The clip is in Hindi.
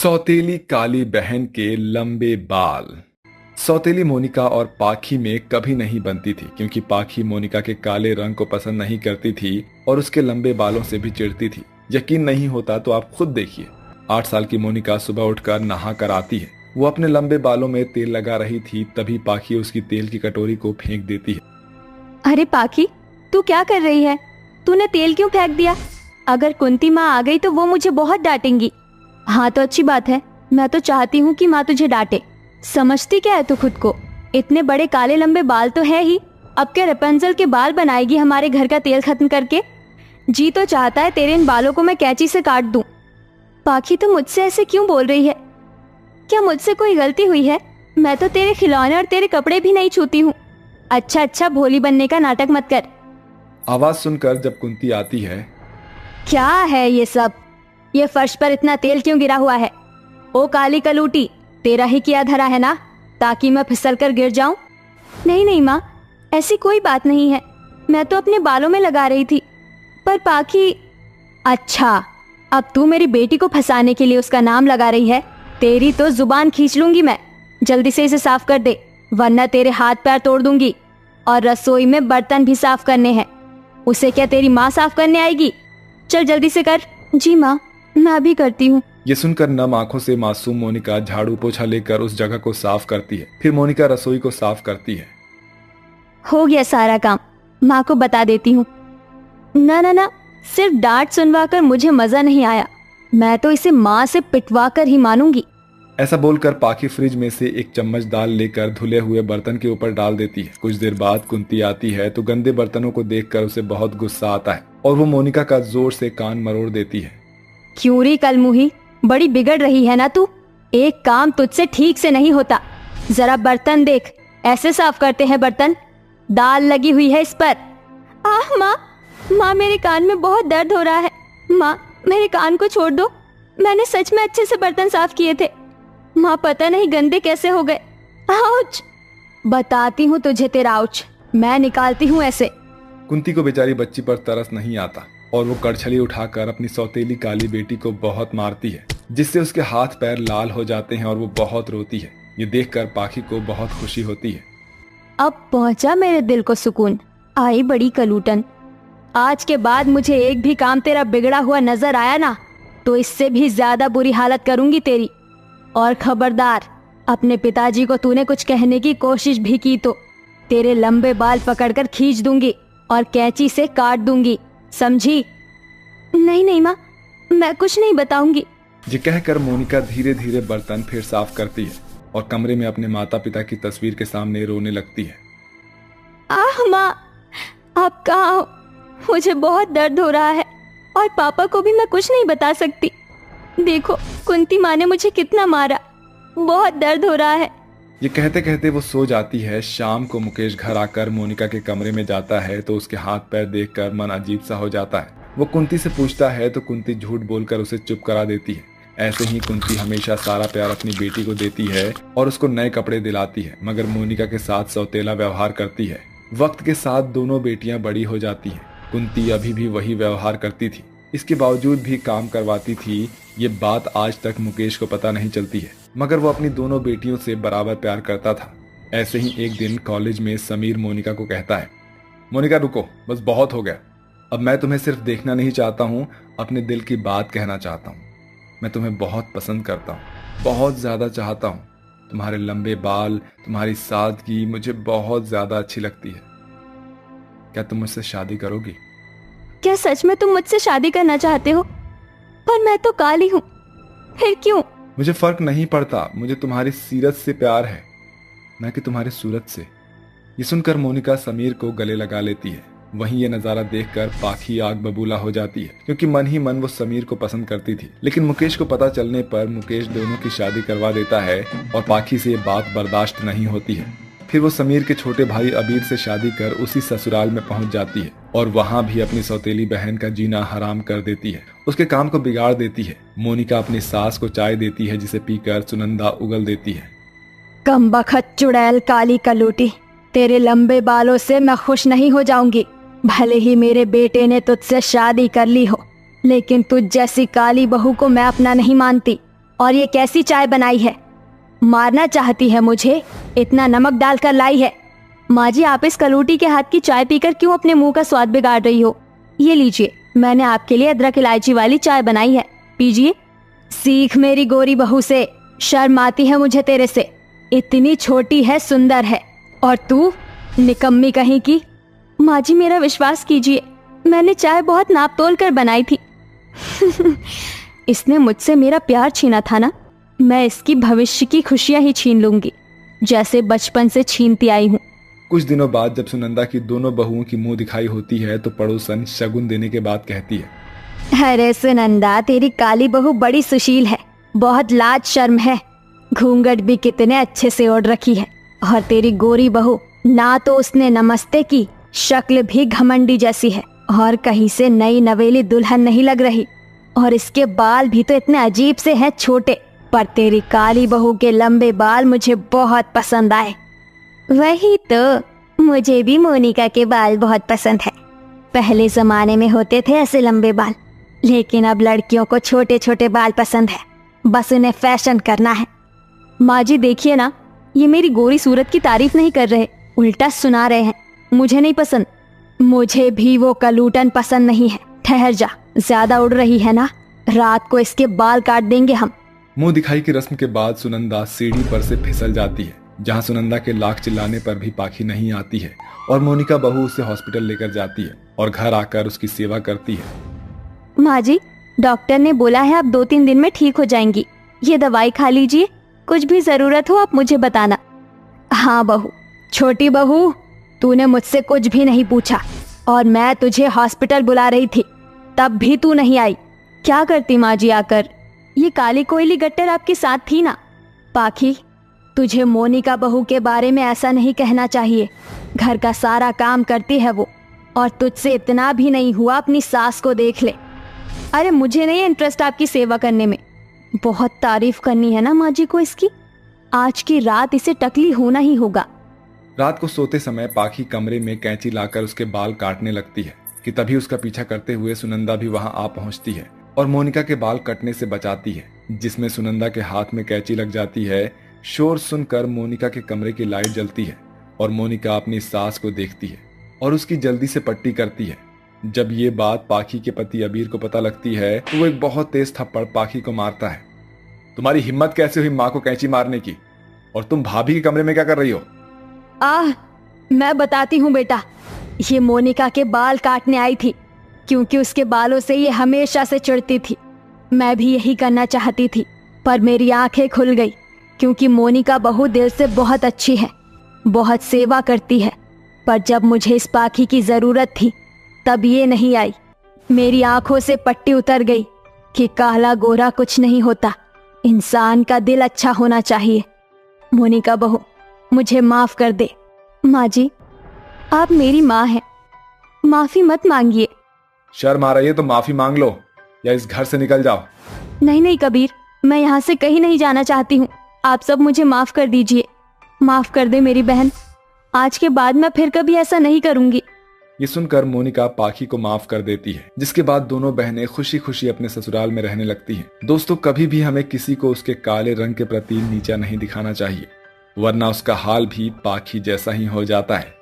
सौतेली काली बहन के लंबे बाल। सौतेली मोनिका और पाखी में कभी नहीं बनती थी क्योंकि पाखी मोनिका के काले रंग को पसंद नहीं करती थी और उसके लंबे बालों से भी चिढ़ती थी। यकीन नहीं होता तो आप खुद देखिए। 8 साल की मोनिका सुबह उठकर नहा कर आती है। वो अपने लंबे बालों में तेल लगा रही थी, तभी पाखी उसकी तेल की कटोरी को फेंक देती है। अरे पाखी, तू क्या कर रही है? तूने तेल क्यों फेंक दिया? अगर कुंती माँ आ गई तो वो मुझे बहुत डांटेंगी। हाँ तो अच्छी बात है, मैं तो चाहती हूँ कि माँ तुझे डांटे। समझती क्या है तू खुद को? इतने बड़े काले लंबे बाल तो है ही, अब क्या रेपेंजल के बाल बनाएगी हमारे घर का तेल खत्म करके? जी तो चाहता है तेरे इन बालों को मैं कैंची से काट दूं। पाखी तो मुझसे ऐसे क्यों बोल रही है? क्या मुझसे कोई गलती हुई है? मैं तो तेरे खिलौने और तेरे कपड़े भी नहीं छूती हूँ। अच्छा भोली बनने का नाटक मत कर। आवाज सुनकर जब कुंती आती है, क्या है ये सब? ये फर्श पर इतना तेल क्यों गिरा हुआ है? ओ काली कलूटी, तेरा ही किया धरा है ना, ताकि मैं फिसल कर गिर जाऊं? नहीं माँ, ऐसी कोई बात नहीं है, मैं तो अपने बालों में लगा रही थी। पर पाखी, अच्छा अब तू मेरी बेटी को फंसाने के लिए उसका नाम लगा रही है? तेरी तो जुबान खींच लूंगी मैं। जल्दी से इसे साफ कर दे, वरना तेरे हाथ पैर तोड़ दूंगी। और रसोई में बर्तन भी साफ करने हैं। उसे क्या तेरी माँ साफ करने आएगी? चल जल्दी से कर। जी माँ, मैं अभी करती हूँ। ये सुनकर नम आंखों से मासूम मोनिका झाड़ू पोछा लेकर उस जगह को साफ करती है। फिर मोनिका रसोई को साफ करती है। हो गया सारा काम, माँ को बता देती हूँ। ना, सिर्फ डांट सुनवा कर मुझे मजा नहीं आया, मैं तो इसे माँ से पिटवा कर ही मानूंगी। ऐसा बोलकर पाखी फ्रिज में से एक चम्मच दाल लेकर धुले हुए बर्तन के ऊपर डाल देती है। कुछ देर बाद कुंती आती है तो गंदे बर्तनों को देखकर उसे बहुत गुस्सा आता है और वो मोनिका का जोर से कान मरोड़ देती है। क्यों री कलमुही, बड़ी बिगड़ रही है ना तू? एक काम तुझसे ठीक से नहीं होता। जरा बर्तन देख, ऐसे साफ करते हैं बर्तन? दाल लगी हुई है इस पर। आह माँ, मेरे कान में बहुत दर्द हो रहा है। माँ, मेरे कान को छोड़ दो, मैंने सच में अच्छे से बर्तन साफ किए थे। माँ, पता नहीं गंदे कैसे हो गए। आउच! बताती हूँ तुझे तेरा आउच, मैं निकालती हूँ ऐसे। कुंती को बेचारी बच्ची पर तरस नहीं आता और वो कड़छली उठाकर अपनी सौतेली काली बेटी को बहुत मारती है, जिससे उसके हाथ पैर लाल हो जाते हैं और वो बहुत रोती है। ये देखकर पाखी को बहुत खुशी होती है। अब पहुंचा मेरे दिल को सुकून। आई बड़ी कलूटन, आज के बाद मुझे एक भी काम तेरा बिगड़ा हुआ नजर आया ना तो इससे भी ज्यादा बुरी हालत करूंगी तेरी। और खबरदार, अपने पिताजी को तूने कुछ कहने की कोशिश भी की तो तेरे लंबे बाल पकड़कर खींच दूंगी और कैंची से काट दूंगी, समझी? नहीं माँ, मैं कुछ नहीं बताऊंगी। ये कहकर मोनिका धीरे धीरे बर्तन फिर साफ करती है और कमरे में अपने माता पिता की तस्वीर के सामने रोने लगती है। आह माँ, आप कहाँ हो? मुझे बहुत दर्द हो रहा है और पापा को भी मैं कुछ नहीं बता सकती। देखो कुंती माँ ने मुझे कितना मारा, बहुत दर्द हो रहा है। ये कहते कहते वो सो जाती है। शाम को मुकेश घर आकर मोनिका के कमरे में जाता है तो उसके हाथ पैर देखकर मन अजीब सा हो जाता है। वो कुंती से पूछता है तो कुंती झूठ बोलकर उसे चुप करा देती है। ऐसे ही कुंती हमेशा सारा प्यार अपनी बेटी को देती है और उसको नए कपड़े दिलाती है, मगर मोनिका के साथ सौतेला व्यवहार करती है। वक्त के साथ दोनों बेटियां बड़ी हो जाती हैं। कुंती अभी भी वही व्यवहार करती थी, इसके बावजूद भी काम करवाती थी। ये बात आज तक मुकेश को पता नहीं चलती है, मगर वो अपनी दोनों बेटियों से बराबर प्यार करता था। ऐसे ही एक दिन कॉलेज में समीर मोनिका को कहता है, मोनिका रुको, बस बहुत हो गया। अब मैं तुम्हें सिर्फ देखना नहीं चाहता हूँ, अपने दिल की बात कहना चाहता हूँ। मैं तुम्हें बहुत पसंद करता हूँ, बहुत ज्यादा चाहता हूँ। तुम्हारे लंबे बाल, तुम्हारी सादगी मुझे बहुत ज्यादा अच्छी लगती है। क्या तुम मुझसे शादी करोगी? क्या सच में तुम मुझसे शादी करना चाहते हो? पर मैं तो काली हूँ, फिर क्यों? मुझे फर्क नहीं पड़ता, मुझे तुम्हारी सीरत से प्यार है, न कि तुम्हारी सूरत से। ये सुनकर मोनिका समीर को गले लगा लेती है। वहीं ये नजारा देखकर पाखी आग बबूला हो जाती है, क्योंकि मन ही मन वो समीर को पसंद करती थी। लेकिन मुकेश को पता चलने पर मुकेश दोनों की शादी करवा देता है और पाखी से ये बात बर्दाश्त नहीं होती है। फिर वो समीर के छोटे भाई अबीर से शादी कर उसी ससुराल में पहुंच जाती है और वहां भी अपनी सौतेली बहन का जीना हराम कर देती है, उसके काम को बिगाड़ देती है। मोनिका अपनी सास को चाय देती है, जिसे पीकर सुनंदा उगल देती है। कमबख्त चुड़ैल काली कलूटी, तेरे लंबे बालों से मैं खुश नहीं हो जाऊंगी। भले ही मेरे बेटे ने तुझसे शादी कर ली हो, लेकिन तुझ जैसी काली बहू को मैं अपना नहीं मानती। और ये कैसी चाय बनाई है? मारना चाहती है मुझे? इतना नमक डालकर लाई है। माँ जी, आप इस कलूटी के हाथ की चाय पीकर क्यों अपने मुंह का स्वाद बिगाड़ रही हो? ये लीजिए, मैंने आपके लिए अदरक इलायची वाली चाय बनाई है, पीजिए। सीख मेरी गोरी बहू से, शर्म आती है मुझे तेरे से। इतनी छोटी है, सुंदर है, और तू निकम्मी कहीं की। माँ जी, मेरा विश्वास कीजिए, मैंने चाय बहुत नाप तोल कर बनाई थी। इसने मुझसे मेरा प्यार छीना था ना, मैं इसकी भविष्य की खुशियां ही छीन लूंगी, जैसे बचपन से छीनती आई हूँ। कुछ दिनों बाद जब सुनंदा की दोनों बहुओं की मुंह दिखाई होती है तो पड़ोसन शगुन देने के बाद कहती है, अरे सुनंदा, तेरी काली बहू बड़ी सुशील है, बहुत लाज शर्म है, घूंघट भी कितने अच्छे से ओढ़ रखी है। और तेरी गोरी बहू, ना तो उसने नमस्ते की, शक्ल भी घमंडी जैसी है, और कहीं से नई नवेली दुल्हन नहीं लग रही। और इसके बाल भी तो इतने अजीब से हैं, छोटे। पर तेरी काली बहू के लंबे बाल मुझे बहुत पसंद आए। वही तो, मुझे भी मोनिका के बाल बहुत पसंद है। पहले जमाने में होते थे ऐसे लंबे बाल, लेकिन अब लड़कियों को छोटे छोटे बाल पसंद है, बस उन्हें फैशन करना है। माँ जी देखिए ना, ये मेरी गोरी सूरत की तारीफ नहीं कर रहे, उल्टा सुना रहे हैं। मुझे नहीं पसंद। मुझे भी वो कलूटन पसंद नहीं है। ठहर जा, ज्यादा उड़ रही है ना, रात को इसके बाल काट देंगे हम। मुंह दिखाई की रस्म के बाद सुनंदा सीढ़ी पर से फिसल जाती है, जहां सुनंदा के लाख चिल्लाने पर भी पाखी नहीं आती है, और मोनिका बहू उसे हॉस्पिटल लेकर जाती है और घर आकर उसकी सेवा करती है। माँ जी, डॉक्टर ने बोला है आप 2-3 दिन में ठीक हो जाएंगी। ये दवाई खा लीजिए, कुछ भी जरूरत हो आप मुझे बताना। हाँ बहू, छोटी बहू, तूने मुझसे कुछ भी नहीं पूछा, और मैं तुझे हॉस्पिटल बुला रही थी, तब भी तू नहीं आई। क्या करती माँ जी आकर? ये काली कोयली गट्टर आपके साथ थी ना? पाखी, तुझे मोनिका बहू के बारे में ऐसा नहीं कहना चाहिए। घर का सारा काम करती है वो, और तुझसे इतना भी नहीं हुआ, अपनी सास को देख ले। अरे मुझे नहीं इंटरेस्ट आपकी सेवा करने में। बहुत तारीफ करनी है ना माँ जी को इसकी, आज की रात इसे टकली होना ही होगा। रात को सोते समय पाखी कमरे में कैंची लाकर उसके बाल काटने लगती है कि तभी उसका पीछा करते हुए सुनंदा भी वहां आ पहुंचती है और मोनिका के बाल कटने से बचाती है, जिसमें सुनंदा के हाथ में कैंची लग जाती है। शोर सुनकर मोनिका के कमरे की लाइट जलती है और मोनिका अपनी सास को देखती है और उसकी जल्दी से पट्टी करती है। जब ये बात पाखी के पति अबीर को पता लगती है तो वो एक बहुत तेज थप्पड़ पाखी को मारता है। तुम्हारी हिम्मत कैसे हुई माँ को कैंची मारने की, और तुम भाभी के कमरे में क्या कर रही हो? मैं बताती हूँ बेटा, ये मोनिका के बाल काटने आई थी, क्योंकि उसके बालों से ये हमेशा से चिढ़ती थी। मैं भी यही करना चाहती थी, पर मेरी आंखें खुल गई, क्योंकि मोनिका बहू दिल से बहुत अच्छी है, बहुत सेवा करती है। पर जब मुझे इस पाखी की जरूरत थी, तब ये नहीं आई। मेरी आंखों से पट्टी उतर गई कि काला गोरा कुछ नहीं होता, इंसान का दिल अच्छा होना चाहिए। मोनिका बहू, मुझे माफ कर दे। माँ जी, आप मेरी माँ हैं, माफी मत मांगिए। शर्म आ रही है तो माफी मांग लो या इस घर से निकल जाओ। नहीं नहीं कबीर, मैं यहाँ से कहीं नहीं जाना चाहती हूँ। आप सब मुझे माफ कर दीजिए। माफ कर दे मेरी बहन, आज के बाद मैं फिर कभी ऐसा नहीं करूँगी। ये सुनकर मोनिका पाखी को माफ कर देती है, जिसके बाद दोनों बहनें खुशी खुशी अपने ससुराल में रहने लगती हैं। दोस्तों, कभी भी हमें किसी को उसके काले रंग के प्रति नीचा नहीं दिखाना चाहिए, वरना उसका हाल भी पाखी जैसा ही हो जाता है।